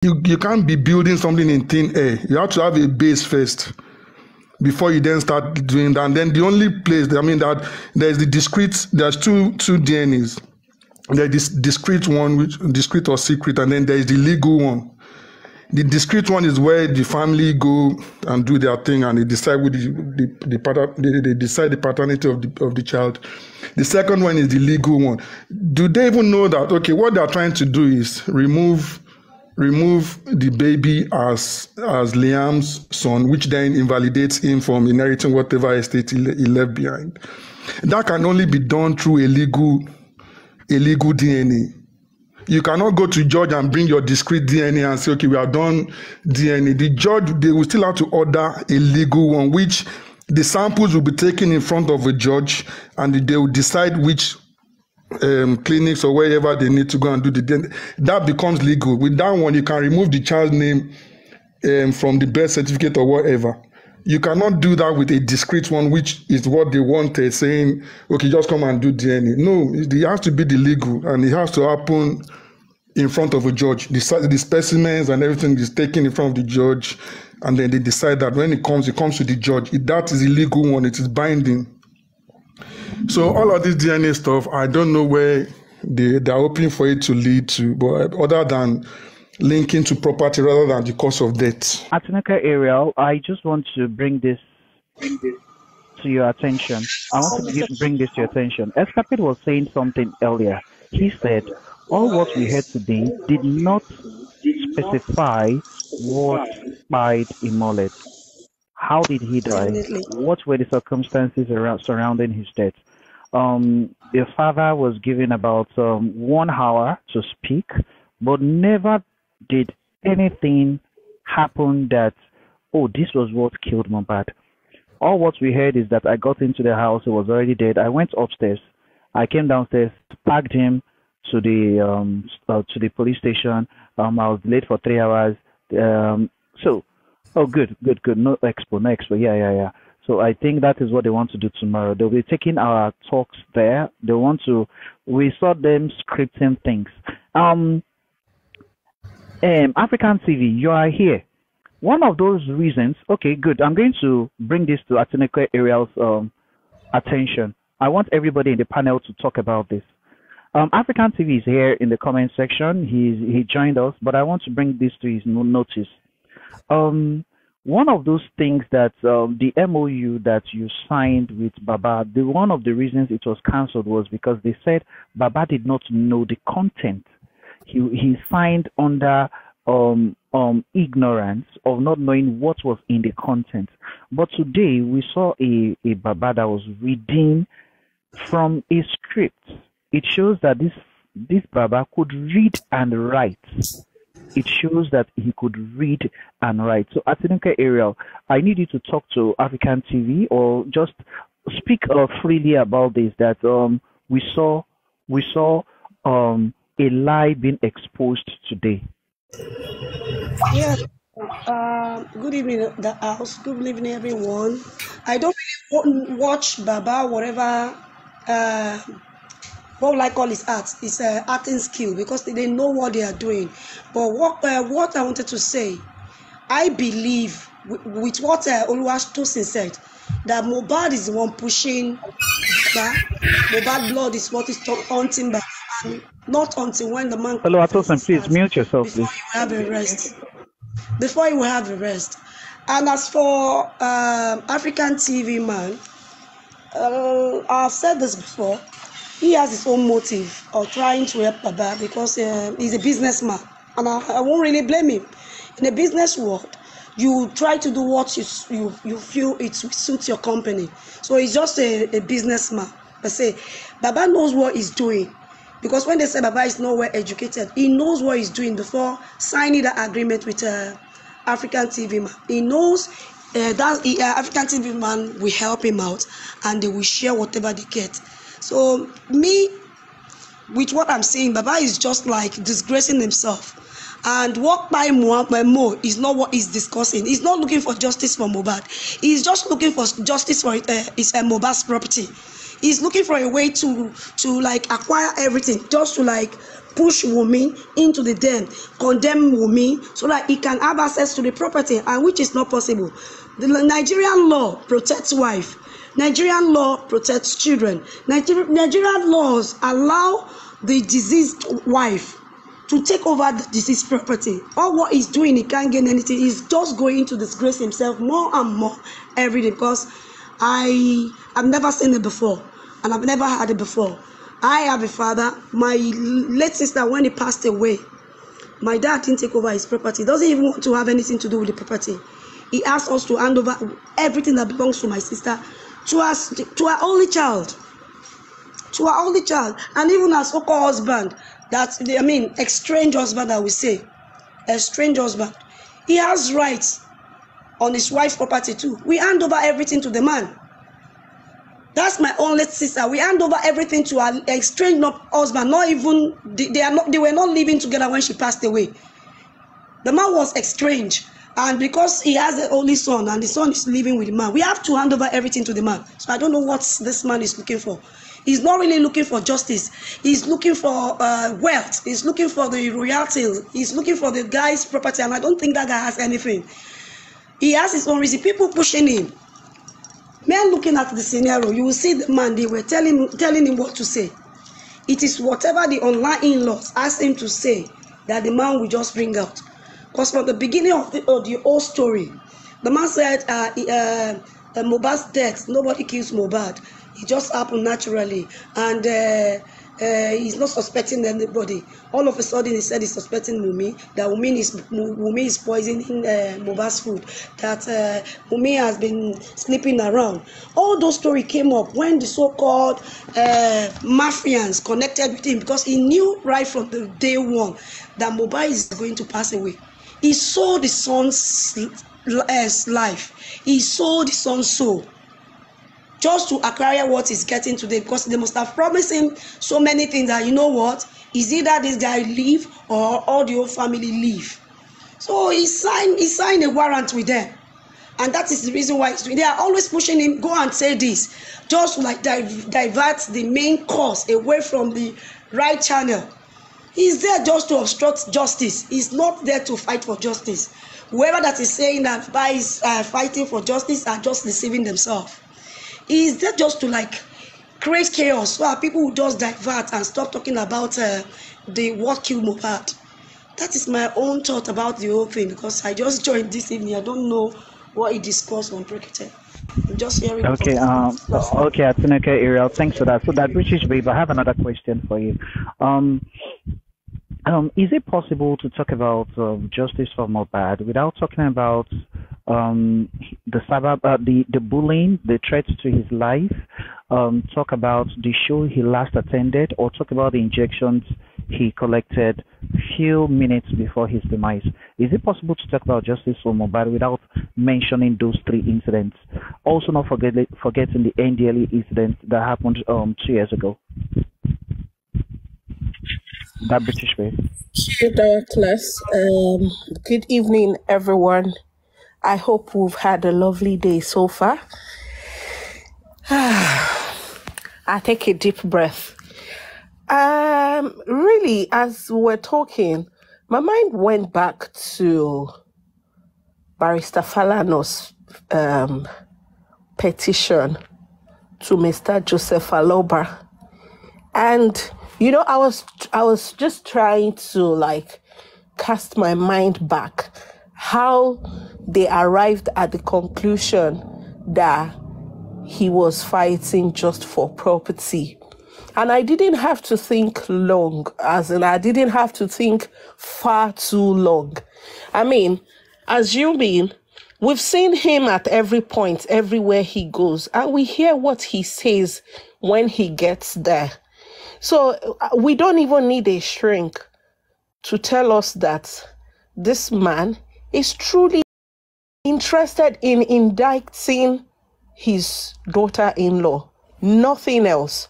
You can't be building something in thin air. You have to have a base first before you then start doing that. And then the only place, that there's the discrete, there's two DNAs. There's this discrete one, which discrete or secret, and then there's the legal one. The discrete one is where the family go and do their thing, and they decide they decide the paternity of the child. The second one is the legal one. Do they even know that? Okay, what they are trying to do is remove the baby as Liam's son, which then invalidates him from inheriting whatever estate he left behind. That can only be done through a legal DNA. You cannot go to judge and bring your discrete DNA and say, okay, we have done DNA. The judge, they will still have to order a legal one, which the samples will be taken in front of a judge, and they will decide which clinics or wherever they need to go and do the DNA. That becomes legal. With that one, you can remove the child's name from the birth certificate or whatever. You cannot do that with a discrete one, which is what they wanted, saying, okay, just come and do DNA. No, it has to be the legal, and it has to happen in front of a judge. The specimens and everything is taken in front of the judge, and then they decide that when it comes to the judge. That is a legal one. It is binding. So all of this DNA stuff, I don't know where they're hoping for it to lead to, but other than linking to property rather than the cause of death. Atinuke Ariel, I just want to bring this to your attention. I want to bring this to your attention. Escapade was saying something earlier. He said, all what we heard today did not specify what died Imolet. How did he die? What were the circumstances surrounding his death? The father was given about 1 hour to speak, but never did anything happen that, oh, this was what killed Mohbad. All what we heard is that I got into the house, he was already dead. I went upstairs. I came downstairs, packed him to the police station. I was delayed for 3 hours. Good. No expo. Yeah. So I think that is what they want to do tomorrow. They'll be taking our talks there. We saw them scripting things. African TV, you are here. One of those reasons, okay, good. I'm going to bring this to Atinuke Ariel's attention. I want everybody in the panel to talk about this. African TV is here in the comment section. He joined us, but I want to bring this to his notice. One of those things that the MOU that you signed with Baba, one of the reasons it was cancelled was because they said Baba did not know the content. He signed under ignorance of not knowing what was in the content. But today we saw a Baba that was reading from a script. It shows that this Baba could read and write. It shows that he could read and write. So Atinuke Ariel, I need you to talk to African TV or just speak freely about this, that we saw a lie being exposed today. Yeah. Good evening, the house. Good evening, everyone. I don't really watch Baba, whatever. What will I call his art? It's acting skill, because they know what they are doing. But what I wanted to say, I believe with what Oluwatosin said, that Mohbad is the one pushing back. Mohbad blood is what is haunting back, and not until when the man. Oluwatosin, please mute yourself, before please. you have a rest. Before you have a rest. And as for African TV man, I've said this before. He has his own motive of trying to help Baba because he's a businessman, and I won't really blame him. In the business world, you try to do what you feel it suits your company. So he's just a businessman. But say Baba knows what he's doing, because when they say Baba is not well educated, he knows what he's doing before signing the agreement with African TV man. He knows that African TV man will help him out, and they will share whatever they get. So me, with what I'm saying, Baba is just like disgracing himself. And what by Mo is not what he's discussing. He's not looking for justice for Mohbad. He's just looking for justice for his Mohbad's property. He's looking for a way to like acquire everything, just to like push Wunmi into the den, condemn Wunmi so that he can have access to the property, and which is not possible. The Nigerian law protects wife. Nigerian law protects children. Nigerian laws allow the deceased wife to take over the deceased property. All what he's doing, he can't gain anything. He's just going to disgrace himself more and more every day, because I've never seen it before, and I've never had it before. I have a father. My late sister, when he passed away, my dad didn't take over his property. He doesn't even want to have anything to do with the property. He asked us to hand over everything that belongs to my sister to our only child. To our only child. And even our so-called husband, estranged husband, I will say. Estranged husband. He has rights on his wife's property too. We hand over everything to the man. That's my only sister. We hand over everything to our estranged husband. Not even they were not living together when she passed away. The man was estranged, and because he has an only son and the son is living with the man, we have to hand over everything to the man. So I don't know what this man is looking for. He's not really looking for justice. He's looking for wealth. He's looking for the royalty. He's looking for the guy's property, and I don't think that guy has anything. He has his own reason. People pushing him. Men looking at the scenario, you will see the man, they were telling him what to say. It is whatever the online in-laws asked him to say that the man will just bring out. Because from the beginning of the whole story, the man said Mohbad's death, nobody kills Mohbad. It just happened naturally. And he's not suspecting anybody. All of a sudden, he said he's suspecting Wunmi, that Wunmi is poisoning Mohbad's food, that Wunmi has been sleeping around. All those stories came up when the so-called mafians connected with him, because he knew right from the day one that Mohbad is going to pass away. He saw the son's life. He saw the son's soul, just to acquire what he's getting today, because they must have promised him so many things that, you know what, is either this guy leave or all the whole family leave. So he signed a warrant with them, and that is the reason why they are always pushing him, go and say this, just to like divert the main course away from the right channel. He's there just to obstruct justice. He's not there to fight for justice. Whoever that is saying that by fighting for justice are just deceiving themselves. Is that just to like create chaos so people will just divert and stop talking about the what killed Mohbad? That is my own thought about the whole thing, because I just joined this evening. I don't know what he discussed on Breakite. I'm just hearing. Okay, okay, Atineke Ariel, thanks for that. So that British babe, I have another question for you. Is it possible to talk about justice for Mohbad without talking about the bullying, the threats to his life, talk about the show he last attended, or talk about the injections he collected few minutes before his demise? Is it possible to talk about justice for Mohbad without mentioning those three incidents? Also, not forgetting the NDLE incident that happened 2 years ago. That British way. Good class. Good evening, everyone. I hope we've had a lovely day so far. I take a deep breath. Really, as we're talking, my mind went back to Barrister Falano's petition to Mr. Joseph Aloba. And you know, I was just trying to like cast my mind back how they arrived at the conclusion that he was fighting just for property. And I didn't have to think long, as in I didn't have to think far too long. I mean, assuming we've seen him at every point, everywhere he goes, and we hear what he says when he gets there. So we don't even need a shrink to tell us that this man is truly interested in indicting his daughter-in-law, nothing else.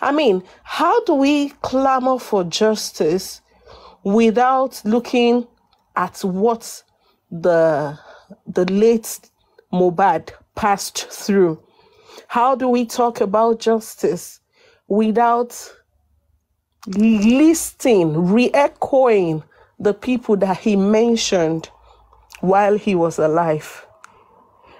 I mean, how do we clamor for justice without looking at what the late Mohbad passed through? How do we talk about justice without listing, re-echoing the people that he mentioned while he was alive.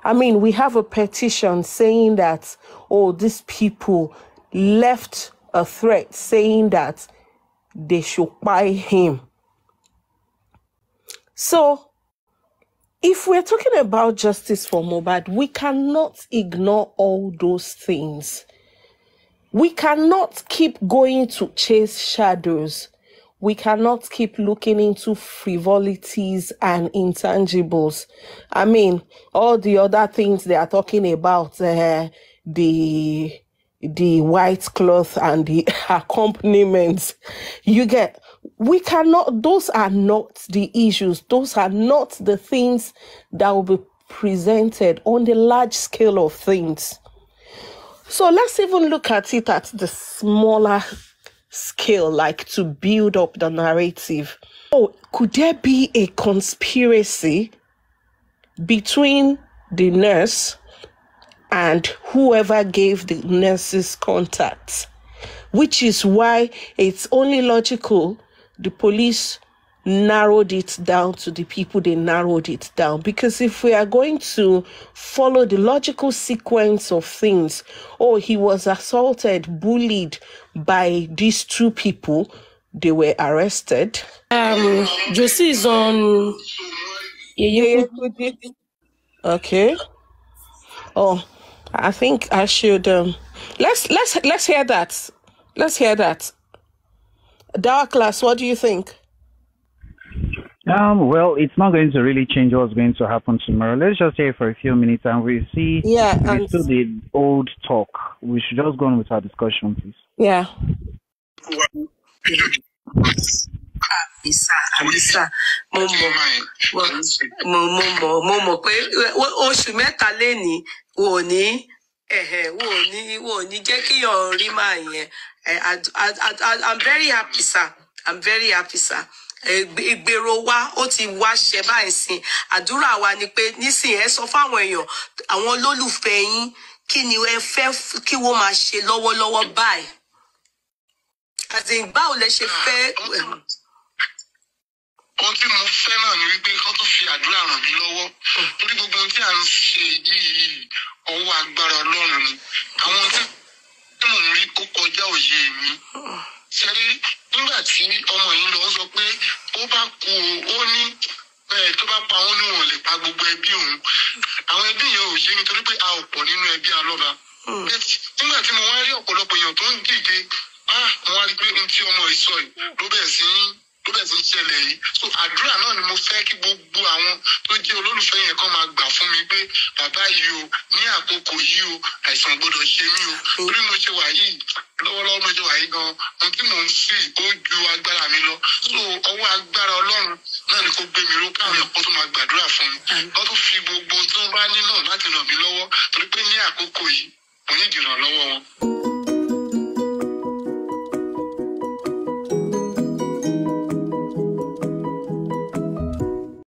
I mean, we have a petition saying that, oh, these people left a threat saying that they should buy him. So, if we're talking about justice for Mohbad, we cannot ignore all those things. We cannot keep going to chase shadows. We cannot keep looking into frivolities and intangibles. I mean, all the other things they are talking about, the white cloth and the accompaniments, you get, we cannot, those are not the issues. Those are not the things that will be presented on the large scale of things. So let's even look at it at the smaller scale, like to build up the narrative. Oh, could there be a conspiracy between the nurse and whoever gave the nurse's contacts? Which is why it's only logical the police narrowed it down to the people they narrowed it down. Because if we are going to follow the logical sequence of things, oh, he was assaulted, bullied by these two people, they were arrested. Josie is on. Okay. Oh, I think I should let's hear that. Let's hear that. Douglas, what do you think? Well, it's not going to really change what's going to happen tomorrow. Let's just stay for a few minutes and we'll see. Yeah, and still the old talk. We should just go on with our discussion, please. Yeah. Alisa, mo mọ̀ pé oṣù mẹ́ta lẹ́ni wò ní jẹ́ kí yàn rí máa yẹn. I'm very happy, sir. I'm very happy, sir. Ìgbèrò wa ó ti wá ṣe báyìí sìn. Àdúrà wa ni pé nísìnyí ẹ sọ fáwọn èèyàn, àwọn olólùfẹ́ yín, kí ni ẹ fẹ́ kí wọ́n máa ṣe lọ́wọ́lọ́wọ́ báyìí. Àti báwo lẹ ṣe fẹ́. Ohun tí mo fẹ́ náà ni wípé kán tó fi àdúrà ràn mí lọ́wọ́. Torí gbogbo ohun tí à ń ṣe yìí ọwọ́ agbára Ọlọ́run ni. Àwọn tí mò ń rí ó kọjá òye mi. Ṣẹ́rí nígbà tí ọmọ yìí lọ sọ pé ó bá kú ó ní tó bá pa òun ní wọn lè pa gbogbo ẹbí òun. Àwọn ẹbí yẹn ò yé mi torí pé a ò pọ̀ nínú ẹbí Alọ́ba. Nígbà tí mo wá rí ọ̀pọ̀lọpọ̀ èèyàn tó ń dìde, mo wá rí pé ohun tí ọmọ yìí sọ yìí ló bẹ̀rẹ̀ sí ṣẹlẹ̀ yìí. So àdúrà náà ni mo fẹ́ kí gbogbo àwọn tó jẹ́ olólùfẹ́ yẹn kán máa gbà fún mi pé bàbá yìí o ní àkókò yìí o àìsàn gbọ́dọ̀ ṣe mí o. Torí mo ṣe wà yìí lọ́wọ́lọ́wọ́ mo ṣe wà yìí gan ohun tí mò ń sì ó ju agbára mi lọ. So ọwọ́ agbára Ọlọ́run náà ni kó gbé mi ró káwọn ẹ̀kọ́ tó máa gbàdúrà fún mi. Wọ́n tún fi gbogbo tí wọ́n bá ní náà láti ràn mí lọ́wọ́ torí pé ní àkókò yìí mo ní ìdìrànlọ́wọ́ wọn.